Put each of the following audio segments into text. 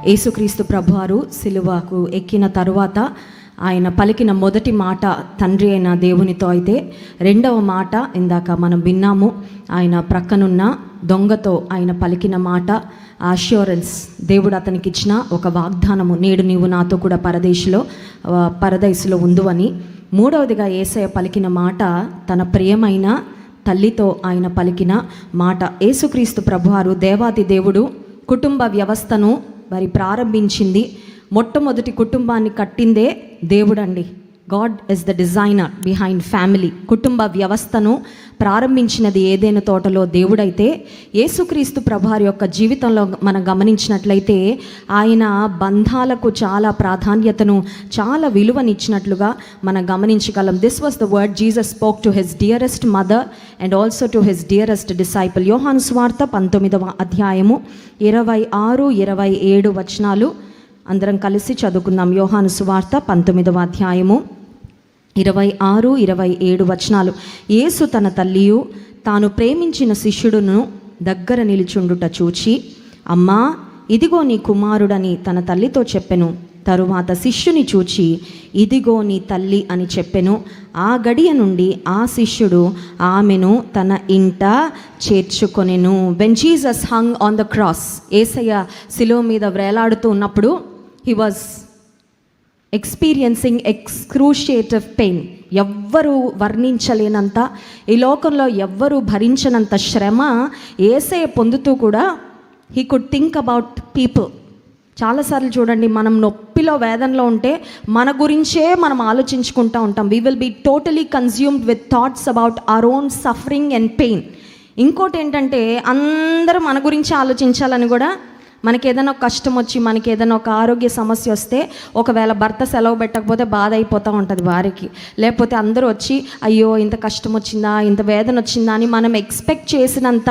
యేసుక్రీస్తు ప్రభువారు సిలువకు ఎక్కిన తరువాత ఆయన పలికిన మొదటి మాట తండ్రి అయిన దేవునితో అయితే, రెండవ మాట ఇందాక మనం విన్నాము, ఆయన ప్రక్కనున్న దొంగతో ఆయన పలికిన మాట అష్యూరెన్స్, దేవుడు అతనికి ఇచ్చిన ఒక వాగ్దానము, నేడు నీవు నాతో కూడా పరదైసులో ఉండు అని. మూడవదిగా యేసయ్య పలికిన మాట తన ప్రియమైన తల్లితో ఆయన పలికిన మాట. యేసుక్రీస్తు ప్రభువారు దేవాది దేవుడు కుటుంబ వ్యవస్థను మరి ప్రారంభించింది. మొట్టమొదటి కుటుంబాన్ని కట్టిందే దేవుడండి. God is the designer behind family. కుటుంబ వ్యవస్థను ప్రారంభించినది ఏదైనా తోటలో దేవుడైతే, యేసుక్రీస్తు ప్రభువారి యొక్క జీవితంలో మనం గమనించినట్లయితే ఆయన బంధాలకు చాలా ప్రాధాన్యతను, చాలా విలువనిచ్చినట్లుగా మనం గమనించగలం. This was the word Jesus spoke to his dearest mother and also to his dearest disciple. యోహాను సువార్త 19వ అధ్యాయము 26, 27 వచనాలు అందరం కలిసి చదువుకుందాం. యోహాను సువార్త 19వ అధ్యాయము 26, 27 వచనాలు. యేసు తన తల్లియు తాను ప్రేమించిన శిష్యుడును దగ్గర నిలుచుండుట చూచి, అమ్మా ఇదిగో నీ కుమారుడని తన తల్లితో చెప్పెను. తరువాత శిష్యుని చూచి, ఇదిగో నీ తల్లి అని చెప్పెను. ఆ గడియ నుండి ఆ శిష్యుడు ఆమెను తన ఇంట చేర్చుకొనెను. When Jesus hung on the cross, యేసయ్య శిలువ మీద వేలాడుతూ ఉన్నప్పుడు he was experiencing excruciating pain. ఎవ్వరూ వర్ణించలేనంత, ఈ లోకంలో ఎవ్వరూ భరించనంత శ్రమ యేసయ్య పొందుతూ కూడా he could think about people. చాలాసార్లు చూడండి, మనం నొప్పిలో వేదనలో ఉంటే మన గురించే మనం ఆలోచించుకుంటూ ఉంటాం. we will be totally consumed with thoughts about our own suffering and pain. ఇంకోటి ఏంటంటే, అందరూ మన గురించి ఆలోచించాలని కూడా, మనకి ఏదైనా ఒక కష్టం వచ్చి, మనకి ఏదైనా ఒక ఆరోగ్య సమస్య వస్తే, ఒకవేళ భర్త సెలవు పెట్టకపోతే బాధ అయిపోతూ ఉంటుంది వారికి. లేకపోతే అందరూ వచ్చి అయ్యో ఇంత కష్టం వచ్చిందా, ఇంత వేదన వచ్చిందా అని మనం ఎక్స్పెక్ట్ చేసినంత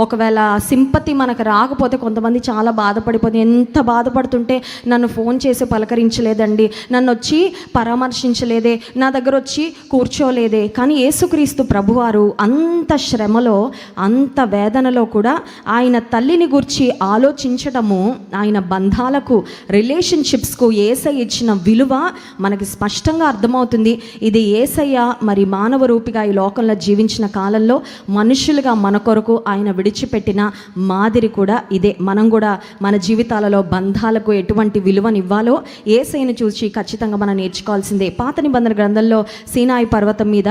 ఒకవేళ సింపతి మనకు రాకపోతే కొంతమంది చాలా బాధపడిపోతుంది. ఎంత బాధపడుతుంటే నన్ను ఫోన్ చేసి పలకరించలేదండి, నన్ను వచ్చి పరామర్శించలేదే, నా దగ్గర వచ్చి కూర్చోలేదే. కానీ యేసుక్రీస్తు ప్రభువారు అంత శ్రమలో, అంత వేదనలో కూడా ఆయన తల్లిని గురించి ఆలోచించడం, ఆయన బంధాలకు, రిలేషన్షిప్స్కు యేసయ్య ఇచ్చిన విలువ మనకి స్పష్టంగా అర్థమవుతుంది. ఇది యేసయ్య మరి మానవ రూపిగా ఈ లోకంలో జీవించిన కాలంలో మనుషులుగా మన కొరకు ఆయన విడిచిపెట్టిన మాదిరి కూడా ఇదే. మనం కూడా మన జీవితాలలో బంధాలకు ఎటువంటి విలువనివ్వాలో యేసయ్యను చూసి ఖచ్చితంగా మనం నేర్చుకోవాల్సిందే. పాత నిబంధన గ్రంథంలో సీనాయి పర్వతం మీద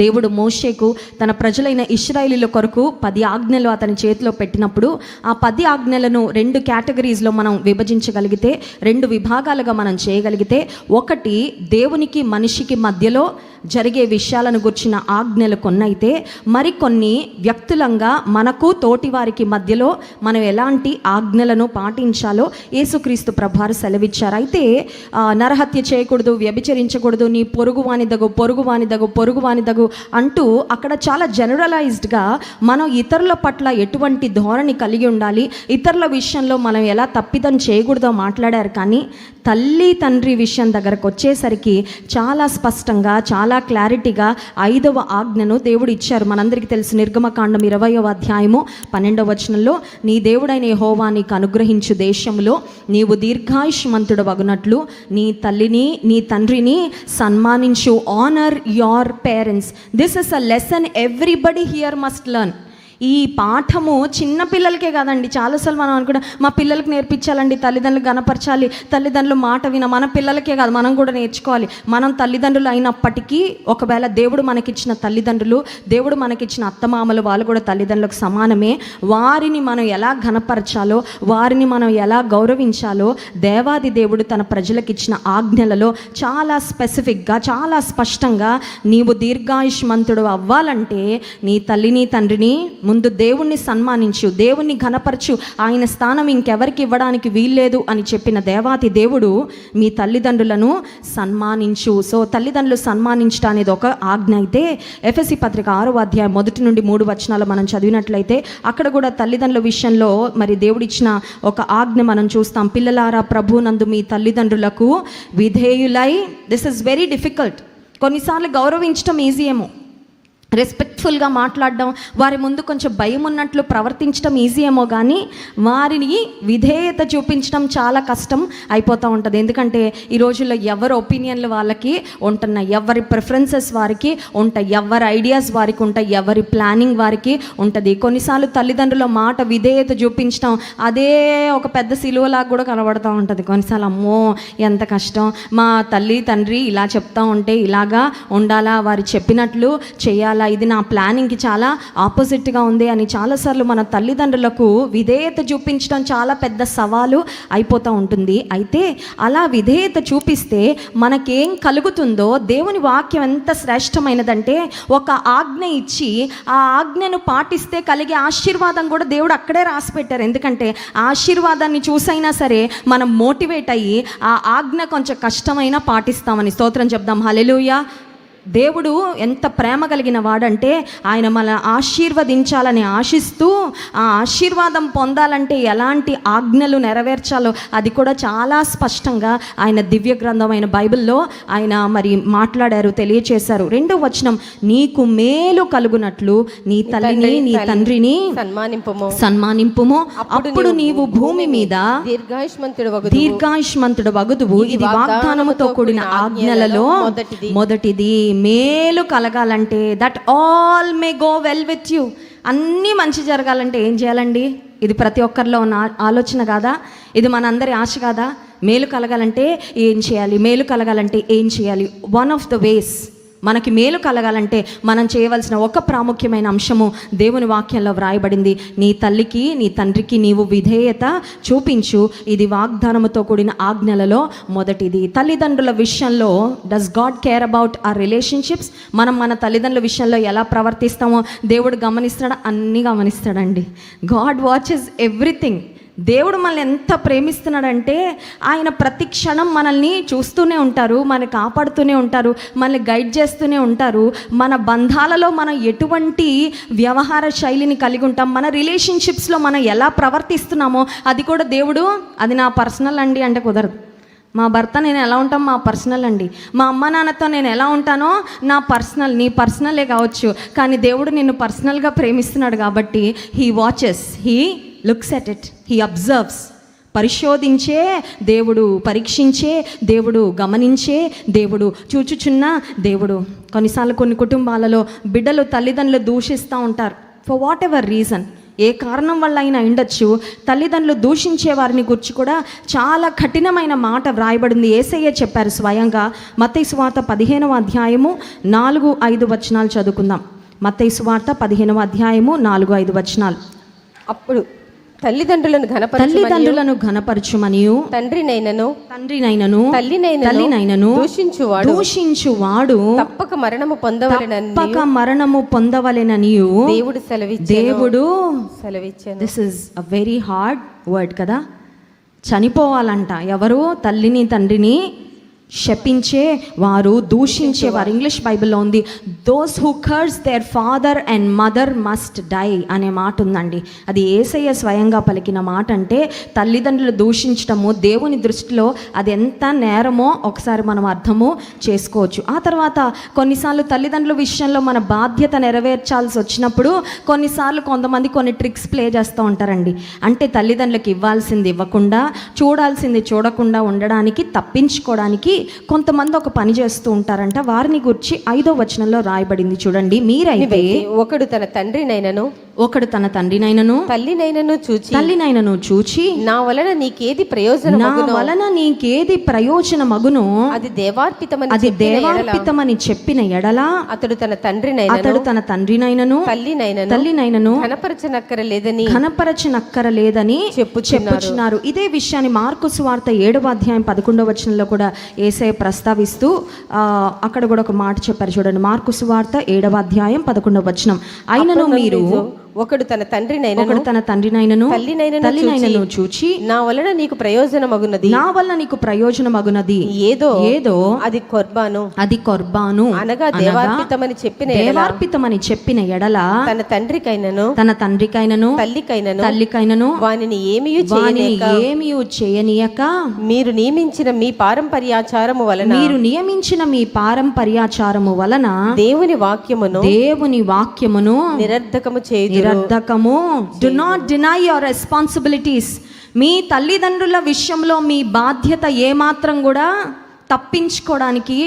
దేవుడు మోషేకు తన ప్రజలైన ఇశ్రాయేలీల కొరకు 10 ఆజ్ఞలు అతని చేతిలో పెట్టినప్పుడు, ఆ 10 ఆజ్ఞలను 2 కేటగిరీస్లో మనం విభజించగలిగితే, 2 విభాగాలుగా మనం చేయగలిగితే, ఒకటి దేవునికి మనిషికి మధ్యలో జరిగే విషయాలను గుర్చిన ఆజ్ఞలు కొన్నైతే, మరికొన్ని వ్యక్తులంగా మనకు తోటి వారికి మధ్యలో మనం ఎలాంటి ఆజ్ఞలను పాటించాలో యేసుక్రీస్తు ప్రభువారు సెలవిచ్చారు. అయితే నరహత్య చేయకూడదు, వ్యభిచరించకూడదు, నీ పొరుగువానిదగు అంటూ అక్కడ చాలా జనరలైజ్డ్గా మనం ఇతరుల పట్ల ఎటువంటి ధోరణి కలిగి ఉండాలి, ఇతరుల విషయంలో మనం ఎలా తప్పిదం చేయకూడదో మాట్లాడారు. కానీ తల్లి తండ్రి విషయం దగ్గరకు వచ్చేసరికి చాలా స్పష్టంగా, చాలా క్లారిటీగా 5వ ఆజ్ఞను దేవుడు ఇచ్చారు. మనందరికీ తెలుసు, నిర్గమకాండం 20వ అధ్యాయము 12వ వచనంలో, నీ దేవుడైన యెహోవా నీకు అనుగ్రహించు దేశంలో నీవు దీర్ఘాయుష్మంతుడు వగునట్లు నీ తల్లిని నీ తండ్రిని సన్మానించు. Honour your parents. This is a lesson everybody here must learn. ఈ పాఠము చిన్న పిల్లలకే కాదండి. చాలాసార్లు మనం అనుకుంటాం మా పిల్లలకు నేర్పించాలండి, తల్లిదండ్రులు గణపరచాలి, తల్లిదండ్రులు మాట విన. మన పిల్లలకే కాదు, మనం కూడా నేర్చుకోవాలి. మనం తల్లిదండ్రులు అయినప్పటికీ ఒకవేళ దేవుడు మనకిచ్చిన తల్లిదండ్రులు, దేవుడు మనకిచ్చిన అత్తమామలు, వాళ్ళు కూడా తల్లిదండ్రులకు సమానమే. వారిని మనం ఎలా గణపరచాలో, వారిని మనం ఎలా గౌరవించాలో దేవాది దేవుడు తన ప్రజలకు ఇచ్చిన ఆజ్ఞలలో చాలా స్పెసిఫిక్గా, చాలా స్పష్టంగా, నీవు దీర్ఘాయుష్మంతుడు అవ్వాలంటే నీ తల్లిని తండ్రిని ముందు దేవుణ్ణి సన్మానించు, దేవుణ్ణి ఘనపరచు, ఆయన స్థానం ఇంకెవరికి ఇవ్వడానికి వీల్లేదు అని చెప్పిన దేవాతి దేవుడు మీ తల్లిదండ్రులను సన్మానించు. సో తల్లిదండ్రులు సన్మానించడం అనేది ఒక ఆజ్ఞ అయితే, ఎఫెసీ పత్రిక 6వ అధ్యాయం 1 నుండి 3 వచనాలు మనం చదివినట్లయితే అక్కడ కూడా తల్లిదండ్రుల విషయంలో మరి దేవుడిచ్చిన ఒక ఆజ్ఞ మనం చూస్తాం. పిల్లలారా ప్రభునందు మీ తల్లిదండ్రులకు విధేయులై. This is very difficult. కొన్నిసార్లు గౌరవించడం ఈజీ ఏమో, రెస్పెక్ట్ఫుల్గా మాట్లాడడం, వారి ముందు కొంచెం భయం ఉన్నట్లు ప్రవర్తించడం ఈజీ ఏమో, కానీ వారిని విధేయత చూపించడం చాలా కష్టం అయిపోతూ ఉంటుంది. ఎందుకంటే ఈ రోజుల్లో ఎవరి ఒపీనియన్లు వాళ్ళకి ఉంటున్నాయి, ఎవరి ప్రిఫరెన్సెస్ వారికి ఉంటాయి, ఎవరి ఐడియాస్ వారికి ఉంటాయి, ఎవరి ప్లానింగ్ వారికి ఉంటుంది. కొన్నిసార్లు తల్లిదండ్రుల మాట విధేయత చూపించడం అదే ఒక పెద్ద సిలువలాగా కూడా కనబడుతూ ఉంటుంది. కొన్నిసార్లు అమ్మో ఎంత కష్టం, మా తల్లి తండ్రి ఇలా చెప్తా ఉంటే ఇలాగా ఉండాలా, వారు చెప్పినట్లు చేయాలా, ఇది నా ప్లానింగ్కి చాలా ఆపోజిట్గా ఉంది అని చాలాసార్లు మన తల్లిదండ్రులకు విధేయత చూపించడం చాలా పెద్ద సవాలు అయిపోతూ ఉంటుంది. అయితే అలా విధేయత చూపిస్తే మనకేం కలుగుతుందో దేవుని వాక్యం ఎంత శ్రేష్టమైనదంటే, ఒక ఆజ్ఞ ఇచ్చి ఆ ఆజ్ఞను పాటిస్తే కలిగే ఆశీర్వాదం కూడా దేవుడు అక్కడే రాసి పెట్టారు. ఎందుకంటే ఆశీర్వాదాన్ని చూసైనా సరే మనం మోటివేట్ అయ్యి ఆ ఆజ్ఞ కొంచెం కష్టమైనా పాటిస్తామని. స్తోత్రం చెప్దాం, హల్లెలూయా. దేవుడు ఎంత ప్రేమ కలిగిన వాడంటే ఆయన మన ఆశీర్వదించాలని ఆశిస్తూ, ఆ ఆశీర్వాదం పొందాలంటే ఎలాంటి ఆజ్ఞలు నెరవేర్చాలో అది కూడా చాలా స్పష్టంగా ఆయన దివ్య గ్రంథమైన బైబిల్లో ఆయన మరి మాట్లాడారు, తెలియచేశారు. 2వ వచనం, నీకు మేలు కలుగునట్లు నీ తల్లిని నీ తండ్రిని సన్మానింపుము, అప్పుడు నీవు భూమి మీద దీర్ఘాయుష్మంతుడు వగుదువు. ఇది వాగ్దానముతో కూడిన ఆజ్ఞలలో మొదటిది. మేలు కలగాలంటే, that all may go well with you, అన్నీ మంచి జరగాలంటే ఏం చేయాలండి? ఇది ప్రతి ఒక్కరిలో ఉన్న ఆలోచన కాదా? ఇది మనందరి ఆశ కాదా? మేలు కలగాలంటే ఏం చేయాలి, మేలు కలగాలంటే ఏం చేయాలి? వన్ ఆఫ్ ద వేస్ మనకి మేలు కలగాలంటే మనం చేయవలసిన ఒక ప్రాముఖ్యమైన అంశము దేవుని వాక్యంలో వ్రాయబడింది. నీ తల్లికి నీ తండ్రికి నీవు విధేయత చూపించు, ఇది వాగ్దానముతో కూడిన ఆజ్ఞలలో మొదటిది. తల్లిదండ్రుల విషయంలో does God care about our relationships? మనం మన తల్లిదండ్రుల విషయంలో ఎలా ప్రవర్తిస్తామో దేవుడు గమనిస్తాడా? అన్నీ గమనిస్తాడండి. God watches everything. దేవుడు మనల్ని ఎంత ప్రేమిస్తున్నాడంటే ఆయన ప్రతి క్షణం మనల్ని చూస్తూనే ఉంటారు, మనల్ని కాపాడుతూనే ఉంటారు, మనల్ని గైడ్ చేస్తూనే ఉంటారు. మన బంధాలలో మనం ఎటువంటి వ్యవహార శైలిని కలిగి ఉంటాం, మన రిలేషన్షిప్స్లో మనం ఎలా ప్రవర్తిస్తున్నామో అది కూడా దేవుడు, అది నా పర్సనల్ అండి అంటే కుదరదు. మా భర్త నేను ఎలా ఉంటాం మా పర్సనల్ అండి, మా అమ్మ నాన్నతో నేను ఎలా ఉంటానో నా పర్సనల్, నీ పర్సనలే కావచ్చు, కానీ దేవుడు నిన్ను పర్సనల్గా ప్రేమిస్తున్నాడు కాబట్టి he watches, he looks at it, he observes. పరిశోధించే దేవుడు, పరీక్షించే దేవుడు, గమనించే దేవుడు, చూచుచున్న దేవుడు. కొన్నిసార్లు కొన్ని కుటుంబాలలో బిడ్డలు తల్లిదండ్రులు దూషిస్తూ ఉంటారు, ఫర్ వాట్ ఎవర్ రీజన్, ఏ కారణం వల్ల అయినా ఉండొచ్చు. తల్లిదండ్రులు దూషించే వారిని గురించి కూడా చాలా కఠినమైన మాట వ్రాయబడింది. యేసయ్య చెప్పారు స్వయంగా. మత్తయి సువార్త 15వ అధ్యాయము 4-5 వచనాలు చదువుకుందాం. మత్తయి సువార్త 15వ అధ్యాయము 4-5 వచనాలు. అప్పుడు తల్లిదండ్రులను ఘనపరచుమనియు తండ్రినైనను తల్లినైనను దూషించువాడు తప్పక మరణము పొందవలెననియు దేవుడు సెలవిచ్చాను. This is a very hard word కదా. చనిపోవాలంట ఎవరు? తల్లిని తండ్రిని శపించే వారు, దూషించేవారు. ఇంగ్లీష్ బైబిల్లో ఉంది, those who curse their father and mother must die అనే మాట ఉందండి. అది యేసయ్య స్వయంగా పలికిన మాట. అంటే తల్లిదండ్రులు దూషించడము దేవుని దృష్టిలో అది ఎంత నేరమో ఒకసారి మనం అర్థము చేసుకోవచ్చు. ఆ తర్వాత కొన్నిసార్లు తల్లిదండ్రుల విషయంలో మన బాధ్యత నెరవేర్చాల్సి వచ్చినప్పుడు కొన్నిసార్లు కొంతమంది కొన్ని ట్రిక్స్ ప్లే చేస్తూ ఉంటారండి. అంటే తల్లిదండ్రులకు ఇవ్వాల్సింది ఇవ్వకుండా, చూడాల్సింది చూడకుండా ఉండడానికి, తప్పించుకోవడానికి కొంతమంది ఒక పని చేస్తూ ఉంటారంట. వారిని గురించి 5వ వచనంలో రాయబడింది చూడండి. మీరైతే ఒకడు తన తండ్రినైనను తల్లినైనను చూచి నా వలన నీకేది ప్రయోజనమగును అది దేవార్పితమని చెప్పిన ఎడల అతడు తన తండ్రినైనను తల్లినైనను ఘనపరచనక్కరలేదని చెప్పుచున్నారు. ఇదే విషయాన్ని మార్కు సువార్త 7వ అధ్యాయం 11వ వచనంలో కూడా యేసయ్య ప్రస్తావిస్తూ అక్కడ కూడా ఒక మాట చెప్పారు చూడండి. మార్కు సువార్త 7వ అధ్యాయం 11వ వచనం. అయినను మీరు ఒకడు తన తండ్రినైనను ఒకడు తన తండ్రినైనను తల్లినైనను చూచి నా వలన నీకు ప్రయోజనమగున్నది నా వల్ల నీకు ప్రయోజనమగునది ఏదో అది కొర్బాను అనగా దేవార్పితమని చెప్పిన ఎడల తన తండ్రికైనను తల్లికైనను వానిని ఏమీ చేయనీయక మీరు నియమించిన మీ పారంపర్యాచారము వలన దేవుని వాక్యమును నిరర్ధకము. Do not deny your responsibilities. మీ తల్లిదండ్రుల విషయంలో మీ బాధ్యత ఏమాత్రం కూడా తప్పించుకోవడానికి,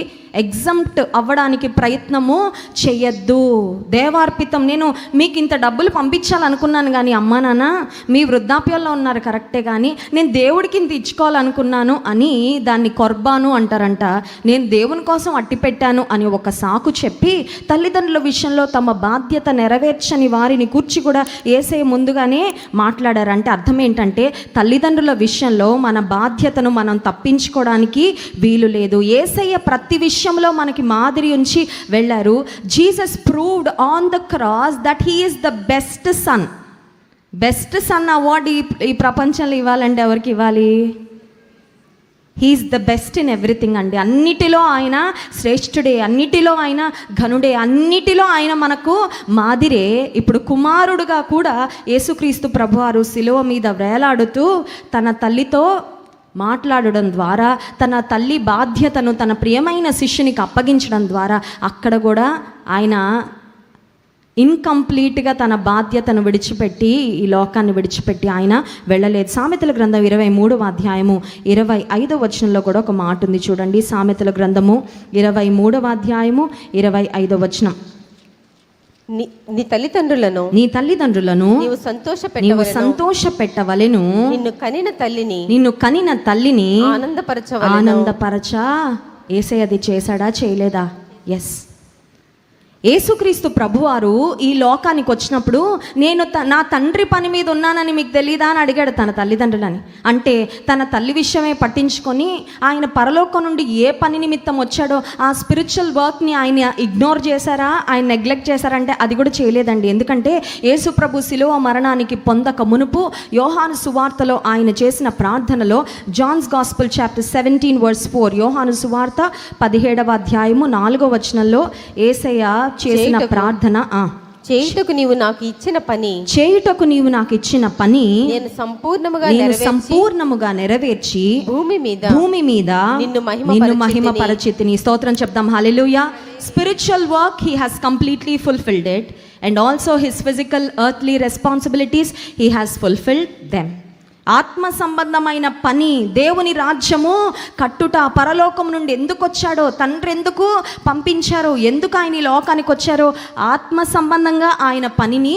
ఎగ్జంప్ట్ అవ్వడానికి ప్రయత్నము చెయ్యొద్దు. దేవార్పితం. నేను మీకు ఇంత డబ్బులు పంపించాలనుకున్నాను కానీ అమ్మా నాన్న మీ వృద్ధాప్యంలో ఉన్నారు కరెక్టే, కానీ నేను దేవుడికి ఇంత ఇచ్చుకోవాలనుకున్నాను అని దాన్ని కొర్బాను అంటారంట. నేను దేవుని కోసం అట్టి పెట్టాను అని ఒక సాకు చెప్పి తల్లిదండ్రుల విషయంలో తమ బాధ్యత నెరవేర్చని వారిని కూర్చి కూడా యేసయ్య ముందుగానే మాట్లాడారంటే అర్థం ఏంటంటే తల్లిదండ్రుల విషయంలో మన బాధ్యతను మనం తప్పించుకోవడానికి వీలు లేదు. యేసయ్య ప్రతి విషయంలో మనకి మాదిరి ఉంచి వెళ్ళారు. Jesus proved on the cross that he is the best son. Best son award ఈ ప్రపంచంలో ఇవ్వాలంటే ఎవరికి ఇవ్వాలి? He is the best in everything అండి. అన్నిటిలో ఆయన శ్రేష్ఠుడే, అన్నిటిలో ఆయన ఘనుడే, అన్నిటిలో ఆయన మనకు మాదిరే. ఇప్పుడు కుమారుడుగా కూడా యేసుక్రీస్తు ప్రభువారు శిలువ మీద వేలాడుతూ తన తల్లితో మాట్లాడడం ద్వారా, తన తల్లి బాధ్యతను తన ప్రియమైన శిష్యునికి అప్పగించడం ద్వారా అక్కడ కూడా ఆయన ఇన్కంప్లీట్గా తన బాధ్యతను విడిచిపెట్టి ఈ లోకాన్ని విడిచిపెట్టి ఆయన వెళ్ళలేదు. సామెతల గ్రంథం 23వ అధ్యాయము 25వ వచనంలో కూడా ఒక మాట ఉంది చూడండి. సామెతల గ్రంథము 23వ అధ్యాయము 25వ వచనం. నీ తల్లిదండ్రులను నీవు సంతోషపెట్టవలెను. నిన్ను కనిన తల్లిని ఆనందపరచ. యేసయ్య అది చేశాడా చేయలేదా? ఎస్. యేసుక్రీస్తు ప్రభువారు ఈ లోకానికి వచ్చినప్పుడు నేను నా తండ్రి పని మీద ఉన్నానని మీకు తెలీదా అని అడిగాడు తన తల్లిదండ్రులని. అంటే తన తల్లి విషయమే పట్టించుకొని ఆయన పరలోకం నుండి ఏ పని నిమిత్తం వచ్చాడో ఆ స్పిరిచువల్ వర్క్ని ఆయన ఇగ్నోర్ చేశారా, ఆయన నెగ్లెక్ట్ చేశారంటే అది కూడా చేయలేదండి. ఎందుకంటే యేసు ప్రభు శిలువ మరణానికి పొందక మునుపు యోహాను సువార్తలో ఆయన చేసిన ప్రార్థనలో జాన్స్ గాస్పెల్ చాప్టర్ 17:4 యోహాను సువార్త 17వ అధ్యాయము 4వ వచనంలో యేసయ్య చేసిన ప్రార్థన, చేయుటకు నీవు నాకు ఇచ్చిన పని నేను సంపూర్ణముగా నెరవేర్చి భూమి మీద నిన్ను మహిమపరచితిని. స్తోత్రం చెప్దాం. హల్లెలూయా. Spiritual work he has completely fulfilled it, and also his physical earthly responsibilities he has fulfilled them. ఆత్మ సంబంధమైన పని, దేవుని రాజ్యము కట్టుట, పరలోకం నుండి ఎందుకు వచ్చాడో, తండ్రి ఎందుకు పంపించారో, ఎందుకు ఆయన ఈ లోకానికి వచ్చారో, ఆత్మ సంబంధంగా ఆయన పనిని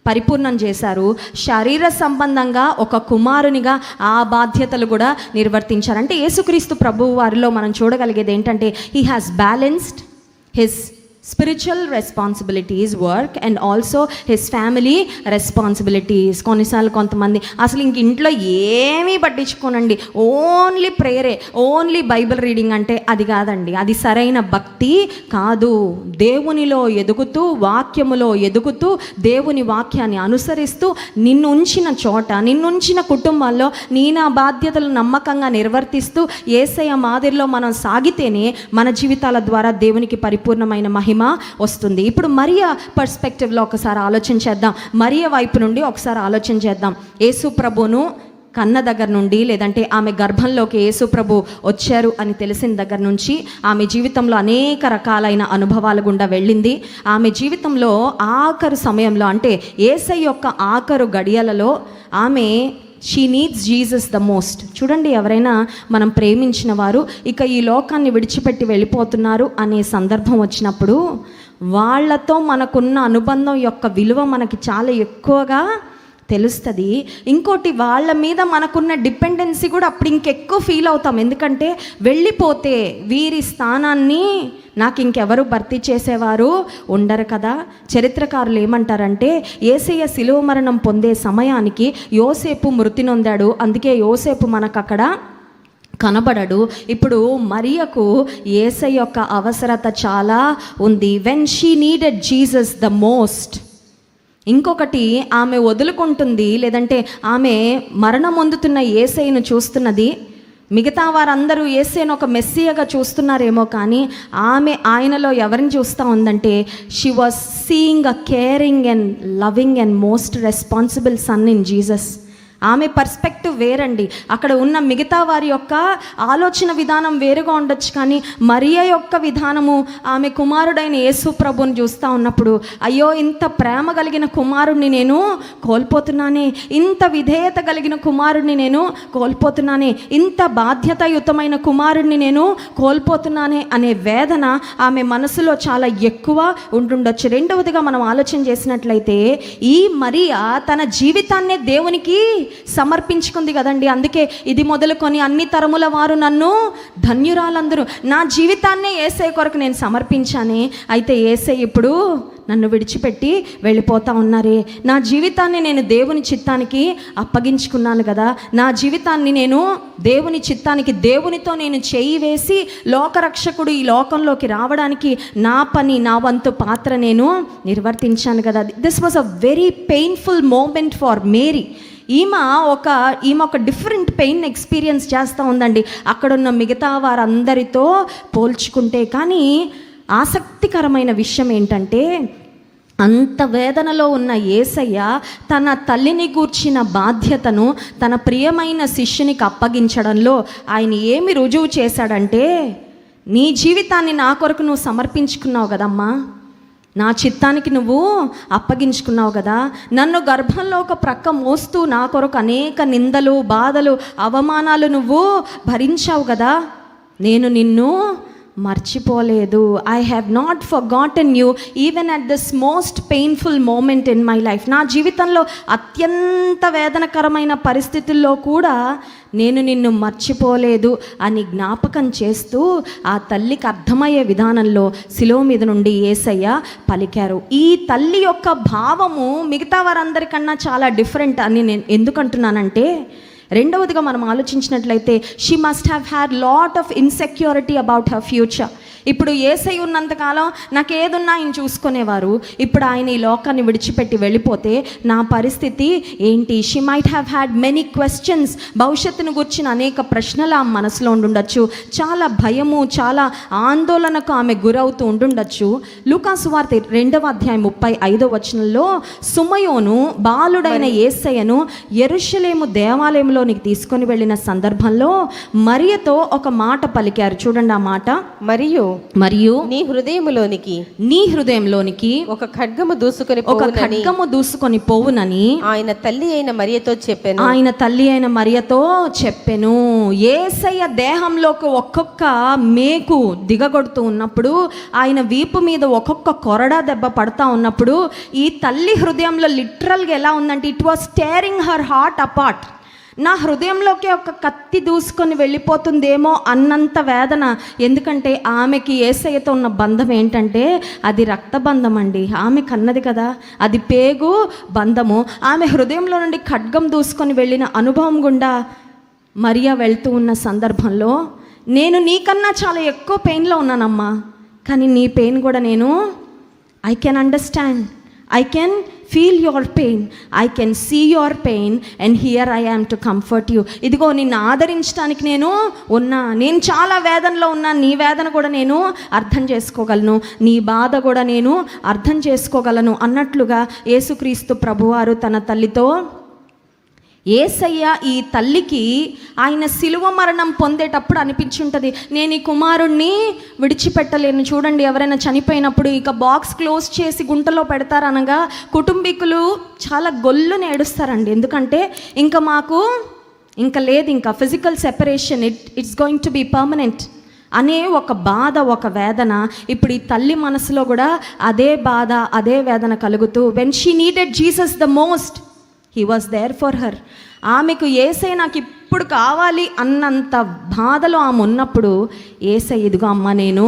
పరిపూర్ణం చేశారు. శరీర సంబంధంగా ఒక కుమారునిగా ఆ బాధ్యతలు కూడా నిర్వర్తించారు. అంటే యేసుక్రీస్తు ప్రభువు వారిలో మనం చూడగలిగేది ఏంటంటే he has balanced his spiritual responsibilities work and also his family responsibilities. కొన్నిసార్లు కొంతమంది అసలు ఇంక ఇంట్లో ఏమీ పట్టించుకోనండి, ఓన్లీ ప్రేయరే, ఓన్లీ బైబిల్ రీడింగ్ అంటే అది కాదండి, అది సరైన భక్తి కాదు. దేవునిలో ఎదుగుతూ, వాక్యములో ఎదుగుతూ, దేవుని వాక్యాన్ని అనుసరిస్తూ, నిన్నుంచిన చోట, నిన్నుంచిన కుటుంబాల్లో నీ నా బాధ్యతలు నమ్మకంగా నిర్వర్తిస్తూ యేసయ్య మాదిరిలో మనం సాగితేనే మన జీవితాల ద్వారా దేవునికి పరిపూర్ణమైన మహిమ వస్తుంది. ఇప్పుడు మరియా పర్స్పెక్టివ్లో ఒకసారి ఆలోచన చేద్దాం. మరియా వైపు నుండి ఒకసారి ఆలోచన చేద్దాం. యేసు ప్రభును కన్న దగ్గర నుండి, లేదంటే ఆమె గర్భంలోకి యేసు ప్రభు వచ్చారు అని తెలిసిన దగ్గర నుంచి ఆమె జీవితంలో అనేక రకాలైన అనుభవాల గుండా వెళ్ళింది. ఆమె జీవితంలో ఆఖరు సమయంలో, అంటే యేసయ్య యొక్క ఆఖరు గడియలలో ఆమె she needs Jesus the most. చూడండి, ఎవరైనా మనం ప్రేమించిన వారు ఇక ఈ లోకాన్ని విడిచిపెట్టి వెళ్ళిపోతున్నారు అనే సందర్భం వచ్చినప్పుడు వాళ్ళతో మనకున్న అనుబంధం యొక్క విలువ మనకి చాలా ఎక్కువగా తెలుస్తుంది. ఇంకోటి, వాళ్ళ మీద మనకున్న డిపెండెన్సీ కూడా అప్పుడు ఇంకెక్కువ ఫీల్ అవుతాం. ఎందుకంటే వెళ్ళిపోతే వీరి స్థానాన్ని నాకు ఇంకెవరు భర్తీ చేసేవారు ఉండరు కదా. చరిత్రకారులు ఏమంటారంటే యేసయ్య శిలువ మరణం పొందే సమయానికి యోసేపు మృతి నొందాడు, అందుకే యోసేపు మనకు అక్కడ కనబడడు. ఇప్పుడు మరియకు యేసయ్య యొక్క అవసరత చాలా ఉంది. When she needed Jesus the most, ఇంకొకటి, ఆమె వదులుకుంటుంది, లేదంటే ఆమె మరణం పొందుతున్న యేసయ్యను చూస్తున్నది. మిగతా వారందరూ యేసయ్యను ఒక మెస్సియగా చూస్తున్నారేమో, కానీ ఆమె ఆయనలో ఎవరిని చూస్తూ ఉందంటే, she was seeing a caring and loving and most responsible son in Jesus. ఆమె పర్స్పెక్టివ్ వేరండి. అక్కడ ఉన్న మిగతా వారి యొక్క ఆలోచన విధానం వేరుగా ఉండొచ్చు, కానీ మరియ యొక్క విధానము, ఆమె కుమారుడైన యేసు ప్రభుని చూస్తూ ఉన్నప్పుడు, అయ్యో ఇంత ప్రేమ కలిగిన కుమారుడిని నేను కోల్పోతున్నానే, ఇంత విధేయత కలిగిన కుమారుడిని నేను కోల్పోతున్నానే, ఇంత బాధ్యతాయుతమైన కుమారుడిని నేను కోల్పోతున్నానే అనే వేదన ఆమె మనసులో చాలా ఎక్కువ ఉండుండొచ్చు. రెండవదిగా మనం ఆలోచన చేసినట్లయితే, ఈ మరియ తన జీవితాన్నే దేవునికి సమర్పించుకుంది కదండి. అందుకే ఇది మొదలుకొని అన్ని తరముల వారు నన్ను ధన్యురాలందరూ, నా జీవితాన్నే యేసయ్య కొరకు నేను సమర్పించానే, అయితే యేసయ్య ఇప్పుడు నన్ను విడిచిపెట్టి వెళ్ళిపోతా ఉన్నారే, నా జీవితాన్ని నేను దేవుని చిత్తానికి అప్పగించుకున్నాను కదా, నా జీవితాన్ని నేను దేవుని చిత్తానికి, దేవునితో నేను చేయి వేసి లోకరక్షకుడు ఈ లోకంలోకి రావడానికి నా పని, నా వంతు పాత్ర నేను నిర్వర్తించాను కదా. This was a very painful moment for Mary. ఈమె ఒక డిఫరెంట్ పెయిన్ ఎక్స్పీరియన్స్ చేస్తూ ఉందండి అక్కడున్న మిగతా వారందరితో పోల్చుకుంటే. కానీ ఆసక్తికరమైన విషయం ఏంటంటే, అంత వేదనలో ఉన్న యేసయ్య తన తల్లిని గూర్చిన బాధ్యతను తన ప్రియమైన శిష్యునికి అప్పగించడంలో ఆయన ఏమి రుజువు చేశాడంటే, నీ జీవితాన్ని నా కొరకు నువ్వు సమర్పించుకున్నావు కదమ్మా, నా చిత్తానికి నువ్వు అప్పగించుకున్నావు కదా, నన్ను గర్భంలో ఒక ప్రక్క మోస్తూ నా కొరకు అనేక నిందలు, బాధలు, అవమానాలు నువ్వు భరించావు కదా, నేను నిన్ను మర్చిపోలేదు. I have not forgotten you even at this most painful moment in my life. నా జీవితంలో అత్యంత వేదనకరమైన పరిస్థితుల్లో కూడా నేను నిన్ను మర్చిపోలేదు అని జ్ఞాపకం చేస్తూ ఆ తల్లికి అర్థమయ్యే విధానంలో శిలువ మీద నుండి యేసయ్య పలికారు. ఈ తల్లి యొక్క భావము మిగతా వారందరికన్నా చాలా డిఫరెంట్ అని నేను ఎందుకంటున్నానంటే, రెండవదిగా మనం ఆలోచించినట్లయితే, she must have had lot of insecurity about her future. ఇప్పుడు యేసయ్య ఉన్నంతకాలం నాకు ఏదున్నా ఆయన చూసుకునేవారు, ఇప్పుడు ఆయన ఈ లోకాన్ని విడిచిపెట్టి వెళ్ళిపోతే నా పరిస్థితి ఏంటి? She might have had many questions. భవిష్యత్తును గుర్చిన అనేక ప్రశ్నలు ఆమె మనసులో ఉండుండొచ్చు, చాలా భయము, చాలా ఆందోళనకు ఆమె గురవుతూ ఉండుండొచ్చు. లూకాసు వార్త 2:35 సుమయోను బాలుడైన యేసయ్యను యెరూషలేము దేవాలయంలోనికి తీసుకొని వెళ్ళిన సందర్భంలో మరియతో ఒక మాట పలికారు. చూడండి ఆ మాట, మరియు నీ హృదయంలోనికి ఒక ఖడ్గము దూసుకొని పోవునని ఆయన తల్లి అయిన మరియతో చెప్పెను. యేసయ్య దేహంలోకి ఒక్కొక్క మేకు దిగగొడుతూ ఉన్నప్పుడు, ఆయన వీపు మీద ఒక్కొక్క కొరడా దెబ్బ పడతా ఉన్నప్పుడు, ఈ తల్లి హృదయంలో లిటరల్గా ఎలా ఉందంటే, it was tearing her heart apart. నా హృదయంలోకి ఒక కత్తి దూసుకొని వెళ్ళిపోతుందేమో అన్నంత వేదన. ఎందుకంటే ఆమెకి యేసయ్యతో ఉన్న బంధం ఏంటంటే, అది రక్తబంధం అండి. ఆమె కన్నది కదా, అది పేగు బంధము. ఆమె హృదయంలో నుండి ఖడ్గం దూసుకొని వెళ్ళిన అనుభవం గుండా మరియా వెళ్తూ ఉన్న సందర్భంలో, నేను నీకన్నా చాలా ఎక్కువ పెయిన్లో ఉన్నానమ్మా, కానీ నీ పెయిన్ కూడా నేను I can understand, I can feel your pain, I can see your pain, and here I am to comfort you. ఇదిగో నిన్ను ఆదరించడానికి నేను చాలా వేదనలో ఉన్నాను, నీ వేదన కూడా నేను అర్థం చేసుకోగలను, నీ బాధ కూడా నేను అర్థం చేసుకోగలను అన్నట్లుగా యేసుక్రీస్తు ప్రభువారు తన తల్లితో, యేసయ్య ఈ తల్లికి ఆయన శిలువ మరణం పొందేటప్పుడు అనిపించుంటుంది, నేను ఈ కుమారుణ్ణి విడిచిపెట్టలేను. చూడండి, ఎవరైనా చనిపోయినప్పుడు ఇక బాక్స్ క్లోజ్ చేసి గుంటలో పెడతారనగా కుటుంబీకులు చాలా గొల్లుని ఏడుస్తారండి. ఎందుకంటే ఇంకా లేదు, ఇంకా physical separation, it's going to be permanent అనే ఒక బాధ, ఒక వేదన. ఇప్పుడు ఈ తల్లి మనసులో కూడా అదే బాధ, అదే వేదన కలుగుతూ, when she needed Jesus the most, he was there for her. ఆమెకు యేసయ్య నాకు ఇప్పుడు కావాలి అన్నంత బాధలో ఆమె ఉన్నప్పుడు, యేసయ్య ఇదిగో అమ్మ నేను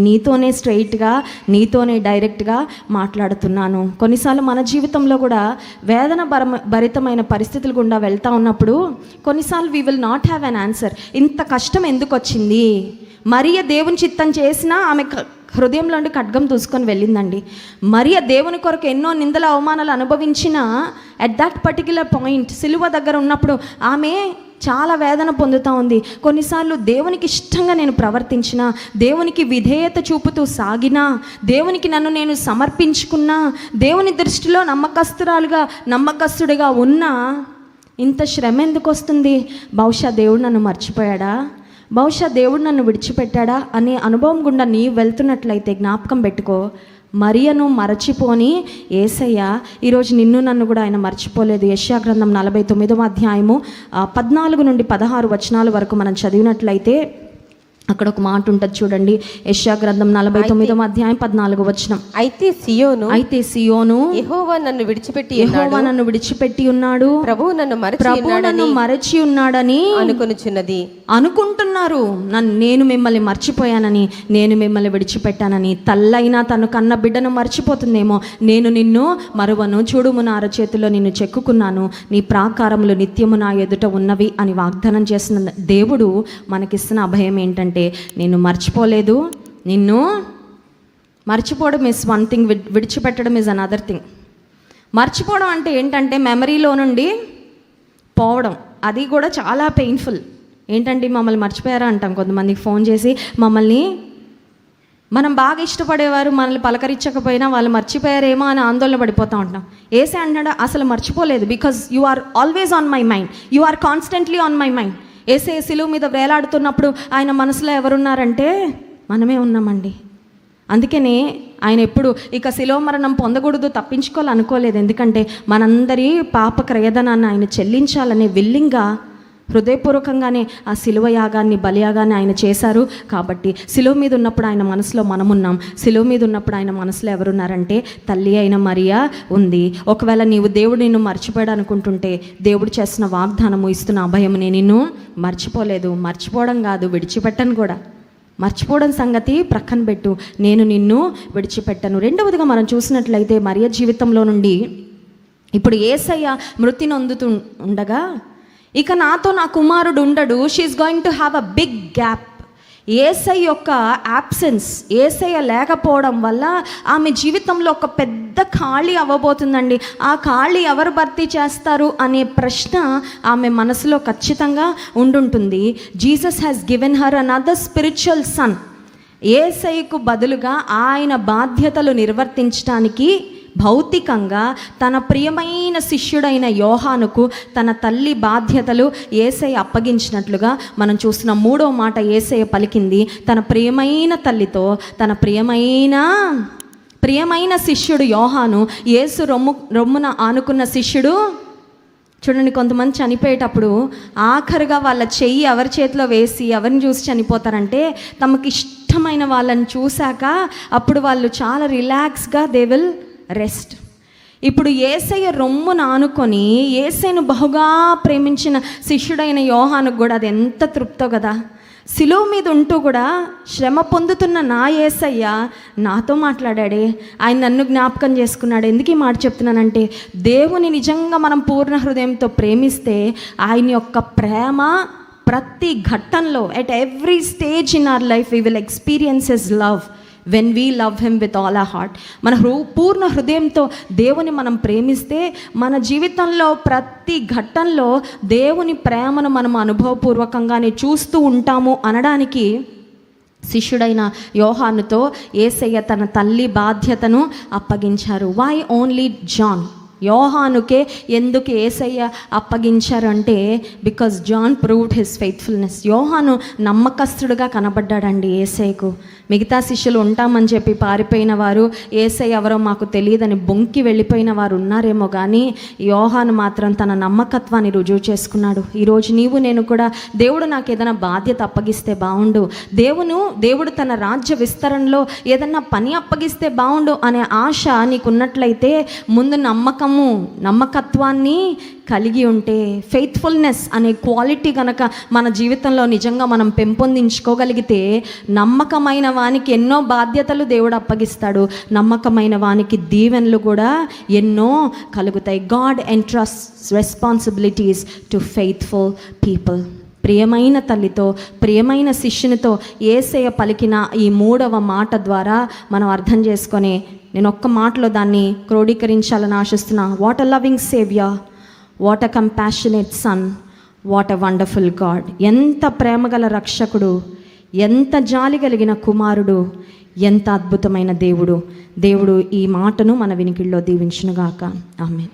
నీతోనే స్ట్రైట్గా, నీతోనే డైరెక్ట్గా మాట్లాడుతున్నాను. కొన్నిసార్లు మన జీవితంలో కూడా వేదన భరితమైన పరిస్థితులు గుండా వెళ్తూ ఉన్నప్పుడు కొన్నిసార్లు we will not have an answer. ఇంత కష్టం ఎందుకు వచ్చింది, మరియ దేవుని చిత్తం చేసినా ఆమె హృదయంలో నుండి ఖడ్గం దూసుకొని వెళ్ళిందండి. మరియ దేవుని కొరకు ఎన్నో నిందల అవమానాలు అనుభవించిన అట్ దట్ పర్టిక్యులర్ పాయింట్ సిలువ దగ్గర ఉన్నప్పుడు ఆమె చాలా వేదన పొందుతూ ఉంది. కొన్నిసార్లు దేవునికి ఇష్టంగా నేను ప్రవర్తించిన, దేవునికి విధేయత చూపుతూ సాగినా, దేవునికి నన్ను నేను సమర్పించుకున్నా, దేవుని దృష్టిలో నమ్మకస్తుడిగా ఉన్నా ఇంత శ్రమ ఎందుకు వస్తుంది? బహుశా దేవుడు నన్ను మర్చిపోయాడా, బహుశా దేవుడు నన్ను విడిచిపెట్టాడా అనే అనుభవం గుండా నీ వెళ్తున్నట్లయితే జ్ఞాపకం పెట్టుకో, మరియను మరచిపోని యేసయ్య ఈరోజు నిన్ను నన్ను కూడా ఆయన మర్చిపోలేదు. యెషయా గ్రంథం 49వ అధ్యాయము 14 నుండి 16 వచనాల వరకు మనం చదివినట్లయితే అక్కడ ఒక మాట ఉంటుంది చూడండి. యెషయా గ్రంథం 49వ అధ్యాయం 14వ వచనం. అయితే సియోను యెహోవా నన్ను విడిచిపెట్టి ఉన్నాడు, ప్రభువు నన్ను మరచి ఉన్నాడని అనుకుంటున్నారు. నేను మిమ్మల్ని మర్చిపోయానని, నేను మిమ్మల్ని విడిచిపెట్టానని. తల్లైనా తను కన్న బిడ్డను మర్చిపోతుందేమో. నేను నిన్ను మరువను, చూడుము నా అరచేతిలో నిన్ను చెక్కుకున్నాను, నీ ప్రాకారములు నిత్యము నా ఎదుట ఉన్నవి అని వాగ్దానం చేసిన దేవుడు మనకిస్తున్న అభయం ఏంటంటే, నేను మర్చిపోలేదు. నిన్ను మర్చిపోవడం ఇస్ వన్ థింగ్, విడిచిపెట్టడం ఇస్ అనదర్ థింగ్. మర్చిపోవడం అంటే ఏంటంటే మెమరీలో నుండి పోవడం. అది కూడా చాలా పెయిన్ఫుల్. ఏంటంటే మమ్మల్ని మర్చిపోయారా అంటాం. కొంతమందికి ఫోన్ చేసి మమ్మల్ని మనం బాగా ఇష్టపడేవారు మనల్ని పలకరించకపోయినా వాళ్ళు మర్చిపోయారేమో అని ఆందోళన పడిపోతూ ఉంటాం. ఏసే అంటాడా అసలు మర్చిపోలేదు, because you are always on my mind, you are constantly on my mind. ఏసే సిలువ మీద వేలాడుతున్నప్పుడు ఆయన మనసులో ఎవరున్నారంటే మనమే ఉన్నామండి. అందుకనే ఆయన ఎప్పుడు ఇక శిలువ మరణం పొందకూడదు, తప్పించుకోవాలనుకోలేదు. ఎందుకంటే మనందరి పాప క్రయధనాన్ని ఆయన చెల్లించాలనే విల్లింగ్గా హృదయపూర్వకంగానే ఆ శిలువ యాగాన్ని బలియాగాన్ని ఆయన చేశారు. కాబట్టి శిలువ మీద ఉన్నప్పుడు ఆయన మనసులో మనమున్నాం. శిలువ మీద ఉన్నప్పుడు ఆయన మనసులో ఎవరున్నారంటే తల్లి అయిన మరియా ఉంది. ఒకవేళ నీవు దేవుడు నిన్ను మర్చిపోయాడు అనుకుంటుంటే దేవుడు చేసిన వాగ్దానము ఇస్తున్న అభయము, నేను నిన్ను మర్చిపోలేదు. మర్చిపోవడం కాదు, విడిచిపెట్టను కూడా. మర్చిపోవడం సంగతి ప్రక్కన పెట్టు, నేను నిన్ను విడిచిపెట్టను. రెండవదిగా మనం చూసినట్లయితే మరియ జీవితంలో నుండి ఇప్పుడు యేసయ్య మృతి నొందుతూ ఉండగా ఇక నాతో నా కుమారుడు ఉండడు, she's going to have a big gap. Yesayya యొక్క యాబ్సెన్స్, యేసయ్య లేకపోవడం వల్ల ఆమె జీవితంలో ఒక పెద్ద ఖాళీ అవ్వబోతుందండి. ఆ ఖాళీ ఎవరు భర్తీ చేస్తారు అనే ప్రశ్న ఆమె మనసులో ఖచ్చితంగా ఉండుంటుంది. Jesus has given her another spiritual son. యేసయ్యకు బదులుగా ఆయన బాధ్యతలు నిర్వర్తించడానికి భౌతికంగా తన ప్రియమైన శిష్యుడైన యోహానుకు తన తల్లి బాధ్యతలు యేసయ్య అప్పగించినట్లుగా మనం చూసిన మూడో మాట యేసయ్య పలికింది. తన ప్రియమైన తల్లితో తన ప్రియమైన శిష్యుడు యోహాను, యేసు రొమ్మున ఆనుకున్న శిష్యుడు. చూడండి, కొంతమంది చనిపోయేటప్పుడు ఆఖరుగా వాళ్ళ చెయ్యి ఎవరి చేతిలో వేసి ఎవరిని చూసి చనిపోతారంటే తమకు ఇష్టమైన వాళ్ళని చూశాక అప్పుడు వాళ్ళు చాలా రిలాక్స్గా దే విల్ రెస్ట్. ఇప్పుడు యేసయ్య రొమ్మును ఆనుకొని యేసయ్యను బహుగా ప్రేమించిన శిష్యుడైన యోహానుకు కూడా అది ఎంత తృప్తో కదా. శిలువ మీద ఉంటూ కూడా శ్రమ పొందుతున్న నా యేసయ్య నాతో మాట్లాడాడే, ఆయన నన్ను జ్ఞాపకం చేసుకున్నాడు. ఎందుకు ఈ మాట చెప్తున్నానంటే, దేవుని నిజంగా మనం పూర్ణ హృదయంతో ప్రేమిస్తే ఆయన యొక్క ప్రేమ ప్రతి ఘట్టంలో at every stage in our life we will experience his love. When we love him with all our heart, మన పూర్ణ హృదయంతో దేవుని మనం ప్రేమిస్తే మన జీవితంలో ప్రతి ఘట్టంలో దేవుని ప్రేమను మనం అనుభవపూర్వకంగానే చూస్తూ ఉంటాము అనడానికి శిష్యుడైన యోహానుతో యేసయ్య తన తల్లి బాధ్యతను అప్పగించారు. Why only John? యోహానుకే ఎందుకు యేసయ్య అప్పగించారు అంటే because John proved his faithfulness. Yohanu నమ్మకస్తుడుగా కనబడ్డాడండి యేసయ్యకు. మిగతా శిష్యులు ఉంటామని చెప్పి పారిపోయిన వారు, యేసయ్య ఎవరో మాకు తెలియదని బొంకి వెళ్ళిపోయిన వారు ఉన్నారేమో, కానీ యోహాను మాత్రం తన నమ్మకత్వాన్ని రుజువు చేసుకున్నాడు. ఈరోజు నీవు నేను కూడా దేవుడు నాకు ఏదైనా బాధ్యత అప్పగిస్తే బాగుండు, దేవుడు తన రాజ్య విస్తరణలో ఏదన్నా పని అప్పగిస్తే బాగుండు అనే ఆశ నీకున్నట్లయితే ముందు నమ్మకత్వాన్ని కలిగి ఉంటే, ఫెయిత్ఫుల్నెస్ అనే క్వాలిటీ కనుక మన జీవితంలో నిజంగా మనం పెంపొందించుకోగలిగితే నమ్మకమైన వానికి ఎన్నో బాధ్యతలు దేవుడు అప్పగిస్తాడు. నమ్మకమైన వానికి దీవెనలు కూడా ఎన్నో కలుగుతాయి. God entrusts responsibilities to faithful people. ప్రియమైన తల్లితో, ప్రియమైన శిష్యునితో యేసయ్య పలికిన ఈ 3వ మాట ద్వారా మనం అర్థం చేసుకొని, నేను ఒక్క మాటలో దాన్ని క్రోడీకరించాలని ఆశిస్తున్నా. What a loving saviour, what a compassionate son, what a wonderful God. ఎంత ప్రేమగల రక్షకుడు, ఎంత జాలి కలిగిన కుమారుడు, ఎంత అద్భుతమైన దేవుడు. దేవుడు ఈ మాటను మన వినికిడిలో దీవించునుగాక. ఆమేన్.